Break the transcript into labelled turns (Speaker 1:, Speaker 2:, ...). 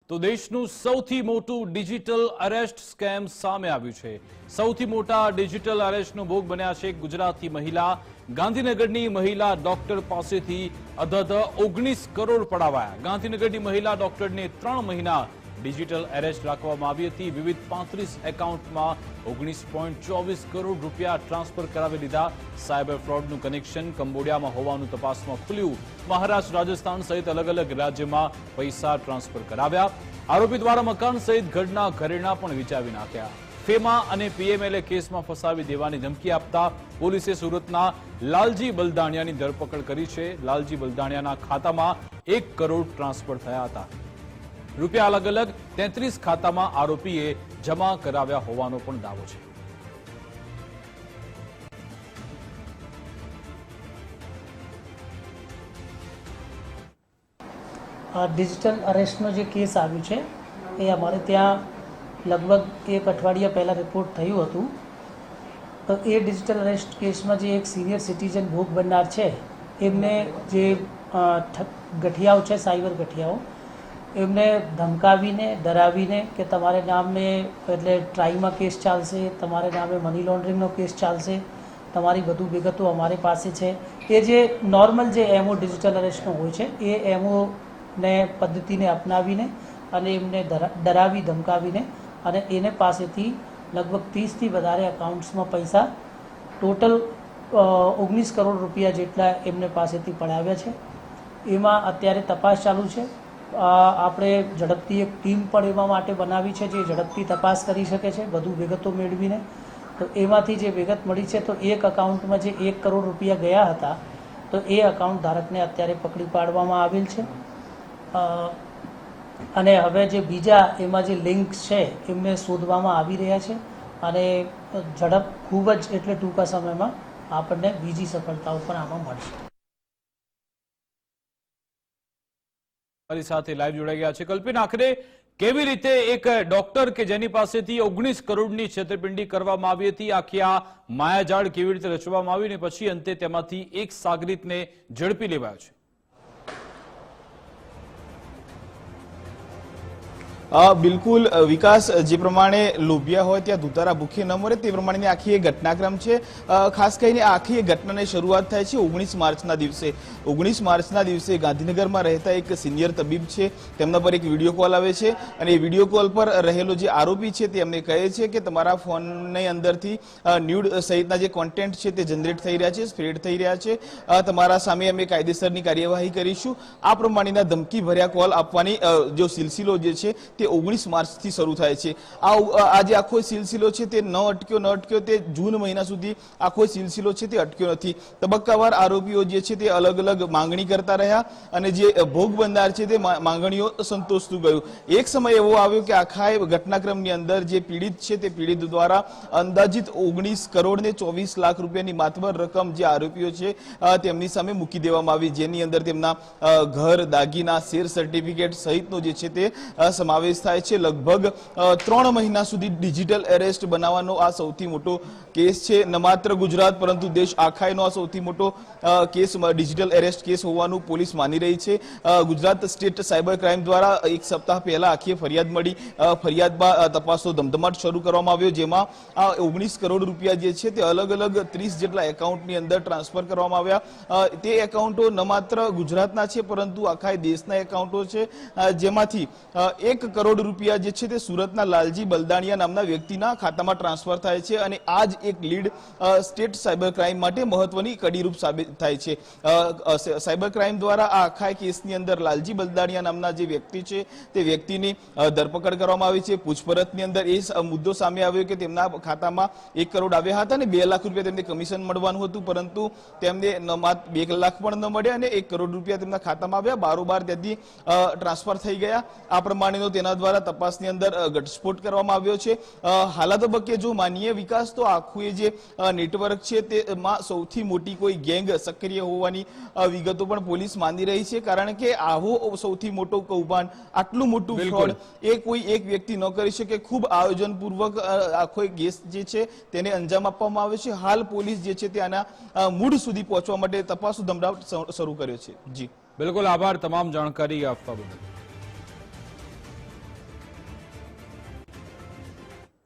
Speaker 1: તો દેશનું સૌથી મોટું ડિજિટલ અરેસ્ટ સ્કેમ સામે આવ્યું છે। સૌથી મોટા ડિજિટલ અરેસ્ટનો ભોગ બન્યા છે ગુજરાતી મહિલા। ગાંધીનગરની મહિલા ડોક્ટર પાસેથી અધધ 19 કરોડ પડાવાયા। ગાંધીનગરની મહિલા ડોક્ટરને 3 મહિના ડિજિટલ અરેસ્ટ રાખવામાં આવી હતી। વિવિધ 35 એકાઉન્ટમાં 19.24 કરોડ રૂપિયા ટ્રાન્સફર કરાવી લીધા। સાયબર ફ્રોડનું કનેક્શન કંબોડિયામાં હોવાનું તપાસમાં ખુલ્યું। મહારાષ્ટ્ર, રાજસ્થાન સહિત અલગ અલગ રાજ્યમાં પૈસા ટ્રાન્સફર કરાવ્યા। આરોપી દ્વારા મકાન સહિત ઘરના ઘરેણા પણ વિચાવી નાખ્યા। ફેમા અને પીએમએલએ કેસમાં ફસાવી દેવાની ધમકી આપતા પોલીસે સુરતના લાલજી બલદાણિયાની ધરપકડ કરી છે। લાલજી બલદાણિયાના ખાતામાં 1 કરોડ ટ્રાન્સફર થયા હતા। રૂપિયા અલગ અલગ 33 ખાતામાં આરોપીએ જમા કરાવ્યા હોવાનો પણ દાવો છે।
Speaker 2: डिजिटल अरेस्टનો જે કેસ આવ્યું છે એ અમારે ત્યાં લગભગ 1 અઠવાડિયા પહેલાં રિપોર્ટ થયું હતું। તો એ ડિજિટલ અરેસ્ટ કેસમાં જે એક સિનિયર સિટીઝન ભોગ બનનાર છે એમને જે ગઠિયાઓ છે, સાયબર ગઠિયાઓ, એમને ધમકાવીને ડરાવીને કે તમારે નામે એટલે ટ્રાઈમાં કેસ ચાલશે, તમારે નામે મની લોન્ડરિંગનો કેસ ચાલશે, તમારી બધું વિગતો અમારી પાસે છે, એ જે નોર્મલ જે એમઓ ડિજિટલ અરેસ્ટનો હોય છે એ એમઓને પદ્ધતિને અપનાવીને અને એમને ડરાવી ધમકાવીને અને એને પાસેથી લગભગ 30થી વધારે એકાઉન્ટ્સમાં પૈસા ટોટલ 19 કરોડ રૂપિયા જેટલા એમને પાસેથી પડાવ્યા છે। એમાં અત્યારે તપાસ ચાલુ છે। આપણે ઝડપથી એક ટીમ પણ એમાં માટે બનાવી છે જે ઝડપથી તપાસ કરી શકે છે વધુ વિગતો મેળવીને। તો એમાંથી જે વિગત મળી છે તો એક અકાઉન્ટમાં જે 1 કરોડ રૂપિયા ગયા હતા તો એ અકાઉન્ટ ધારકને અત્યારે પકડી પાડવામાં આવેલ છે। અને હવે જે બીજા એમાં જે લિંક્સ છે એમને શોધવામાં આવી રહ્યા છે અને ઝડપ ખૂબ જ એટલે ટૂંકા સમયમાં આપણને બીજી સફળતાઓ પણ આમાં મળશે।
Speaker 1: મારી સાથે લાઈવ જોડાઈ ગયા છે કલ્પિન। આખરે કેવી રીતે એક ડોક્ટર કે જેની પાસેથી 19 કરોડની છેતરપિંડી કરવામાં આવી હતી, આખી આ માયાજાળ કેવી રીતે રચવામાં આવી ને પછી અંતે તેમાંથી એક સાગરીતને ઝડપી લેવાયો છે?
Speaker 3: બિલકુલ વિકાસ, જે પ્રમાણે લોભિયા હોય ત્યાં દુતારા ભૂખે ન મરે તે પ્રમાણેની આખી એક ઘટનાક્રમ છે। ખાસ કરીને આખી એક ઘટનાની શરૂઆત થાય છે 19 માર્ચના દિવસે। 19 માર્ચના દિવસે ગાંધીનગરમાં રહેતા એક સિનિયર તબીબ છે, તેમના પર એક વિડીયો કોલ આવે છે અને એ વિડીયો કોલ પર રહેલો જે આરોપી છે તે એમને કહે છે કે તમારા ફોનની અંદરથી ન્યૂડ સહિતના જે કોન્ટેન્ટ છે તે જનરેટ થઈ રહ્યા છે, સ્પ્રેડ થઈ રહ્યા છે, તમારા સામે અમે કાયદેસરની કાર્યવાહી કરીશું। આ પ્રમાણેના ધમકી ભર્યા કોલ આપવાની જો સિલસિલો જે છે તે 19 માર્ચથી શરૂ થાય છે। આ જે આખો સિલસિલો છે તે ન અટક્યો તે જૂન મહિના સુધી આખો સિલસિલો છે તે અટક્યો નથી। તબક્કાવાર આરોપીઓ જે છે તે અલગ અલગ માંગણી કરતા રહ્યા અને જે ભોગ બનનાર છે તે માંગણીઓ સંતોષતું ગયું। એક સમય એવો આવ્યો કે આખા ઘટનાક્રમની અંદર જે પીડિત છે તે પીડિત દ્વારા અંદાજિત 19 કરોડ ને 24 લાખ રૂપિયાની માતબર રકમ જે આરોપીઓ છે તેમની સામે મૂકી દેવામાં આવી, જેની અંદર તેમના ઘર, દાગીના, શેર સર્ટિફિકેટ સહિતનો જે છે તે સમાવેશ થાય છે। લગભગ 3 મહિના સુધી ડિજિટલ એરેસ્ટ બનાવવાનો આ સૌથી મોટો કેસ છે। ન માત્ર ગુજરાત પરંતુ દેશ આખાયનો આ સૌથી મોટો કેસ ડિજિટલ એરેસ્ટ કેસ હોવાનું પોલીસ માની રહી છે। ગુજરાત સ્ટેટ સાયબર ક્રાઇમ દ્વારા એક સપ્તાહ પહેલા આખી ફરિયાદ મળી। ફરિયાદમાં તપાસનો ધમધમાટ શરૂ કરવામાં આવ્યો, જેમાં આ 19 કરોડ રૂપિયા જે છે તે અલગ અલગ 30 જેટલા એકાઉન્ટની અંદર ટ્રાન્સફર કરવામાં આવ્યા। તે એકાઉન્ટો ન માત્ર ગુજરાતના છે પરંતુ આખા દેશના એકાઉન્ટો છે, જેમાંથી 1 કરોડ રૂપિયા જે છે તે સુરતના લાલજી બલદાણિયા નામના વ્યક્તિના ખાતામાં ટ્રાન્સફર થાય છે અને આ જ એક લીડ સ્ટેટ સાયબર ક્રાઇમ માટે મહત્વની કડીરૂપ સાબિત થાય છે। સાયબર ક્રાઇમ દ્વારા આ આખા કેસની અંદર લાલજી બલદાણિયા નામના જે વ્યક્તિ છે તે વ્યક્તિની ધરપકડ કરવામાં આવી છે। પૂછપરછની અંદર એ મુદ્દો સામે આવ્યો કે તેમના ખાતામાં 1 કરોડ આવ્યા હતા અને 2 લાખ રૂપિયા તેમને કમિશન મળવાનું હતું, પરંતુ તેમને ન માત્ર 2 લાખ પણ ન મળ્યા અને 1 કરોડ રૂપિયા તેમના ખાતામાં આવ્યા, બારોબાર ત્યાંથી ટ્રાન્સફર થઈ ગયા। આ પ્રમાણેનો તેના દ્વારા તપાસની અંદર ઘટસ્ફોટ કરવામાં આવ્યો છે। હાલ તબક્કે જો માનીએ વિકાસ તો આખું એ જે નેટવર્ક છે તેમાં સૌથી મોટી કોઈ ગેંગ સક્રિય હોવાની વિગતો પણ પોલીસ માની રહી છે, કારણ કે આવો સૌથી મોટો કૌભાંડ, આટલું મોટું ફ્રોડ એ કોઈ એક વ્યક્તિ ન કરી શકે। ખૂબ આયોજનપૂર્વક આખો કેસ જે છે તેને અંજામ આપવામાં આવે છે। હાલ પોલીસ જે છે તે આના મૂળ સુધી પહોંચવા માટે તપાસનો ધમધમાટ શરૂ કર્યો છે। જી
Speaker 1: બિલકુલ, આભાર તમામ જાણકારી આપવા બદલ।